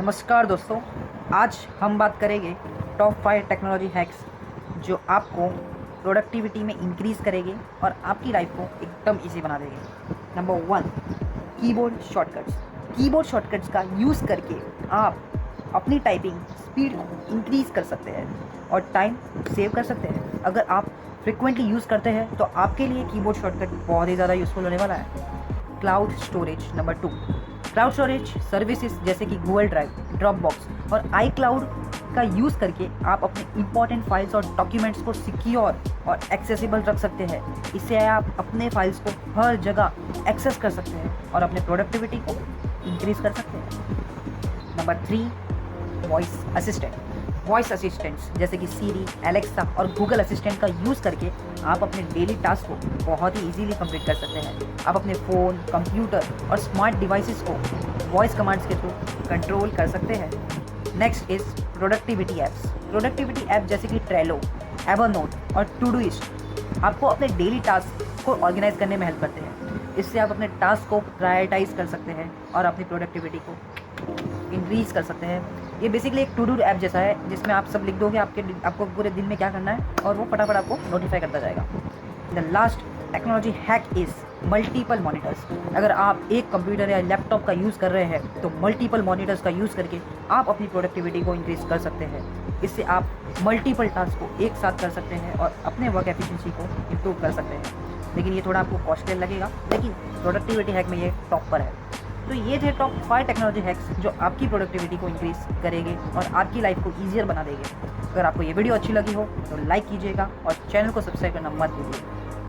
नमस्कार दोस्तों, आज हम बात करेंगे टॉप 5 टेक्नोलॉजी हैक्स जो आपको प्रोडक्टिविटी में इंक्रीज़ करेंगे और आपकी लाइफ को एकदम इजी बना देंगे। Number 1, keyboard shortcuts. Keyboard shortcuts का यूज़ करके आप अपनी टाइपिंग स्पीड को इंक्रीज़ कर सकते हैं और टाइम सेव कर सकते हैं। अगर आप फ्रिक्वेंटली यूज़ करते हैं तो आपके लिए कीबोर्ड शॉर्टकट बहुत ही ज़्यादा यूज़फुल होने वाला है। Cloud storage. Number 2, cloud storage services जैसे कि गूगल ड्राइव, ड्रॉपबॉक्स और आई क्लाउड का यूज़ करके आप अपने इंपॉर्टेंट फाइल्स और डॉक्यूमेंट्स को सिक्योर और एक्सेसिबल रख सकते हैं। इससे आप अपने फाइल्स को हर जगह एक्सेस कर सकते हैं और अपने प्रोडक्टिविटी को इंक्रीज़ कर सकते हैं। नंबर 3, वॉइस असिस्टेंट्स जैसे कि सीरी, एलेक्सा और गूगल असिस्टेंट का यूज़ करके आप अपने डेली टास्क को बहुत ही इजीली कंप्लीट कर सकते हैं। आप अपने फ़ोन, कंप्यूटर और स्मार्ट डिवाइसेस को वॉइस कमांड्स के थ्रू कंट्रोल कर सकते हैं। Next is productivity apps. Productivity app जैसे कि ट्रेलो, एवरनोट और टूडूइस्ट आपको अपने डेली टास्क को ऑर्गेनाइज करने में हेल्प करते हैं। इससे आप अपने टास्क को प्रायोरिटाइज कर सकते हैं और अपनी प्रोडक्टिविटी को इंक्रीज़ कर सकते हैं। ये बेसिकली एक टू डू ऐप जैसा है जिसमें आप सब लिख दोगे आपको पूरे दिन में क्या करना है और वो फटाफट आपको नोटिफाई करता जाएगा। The last technology hack is multiple monitors. अगर आप एक कंप्यूटर या लैपटॉप का यूज़ कर रहे हैं तो मल्टीपल मॉनिटर्स का यूज़ करके आप अपनी प्रोडक्टिविटी को इंक्रीज़ कर सकते हैं। इससे आप मल्टीपल टास्क को एक साथ कर सकते हैं और अपने वर्क एफिशिएंसी को इम्प्रूव कर सकते हैं। लेकिन ये थोड़ा आपको कॉस्टली लगेगा, लेकिन प्रोडक्टिविटी हैक में ये टॉप पर है। तो ये थे टॉप 5 टेक्नोलॉजी हैक्स जो आपकी प्रोडक्टिविटी को इंक्रीज़ करेंगे और आपकी लाइफ को ईजियर बना देंगे। अगर आपको ये वीडियो अच्छी लगी हो तो लाइक कीजिएगा और चैनल को सब्सक्राइब करना मत भूलिए।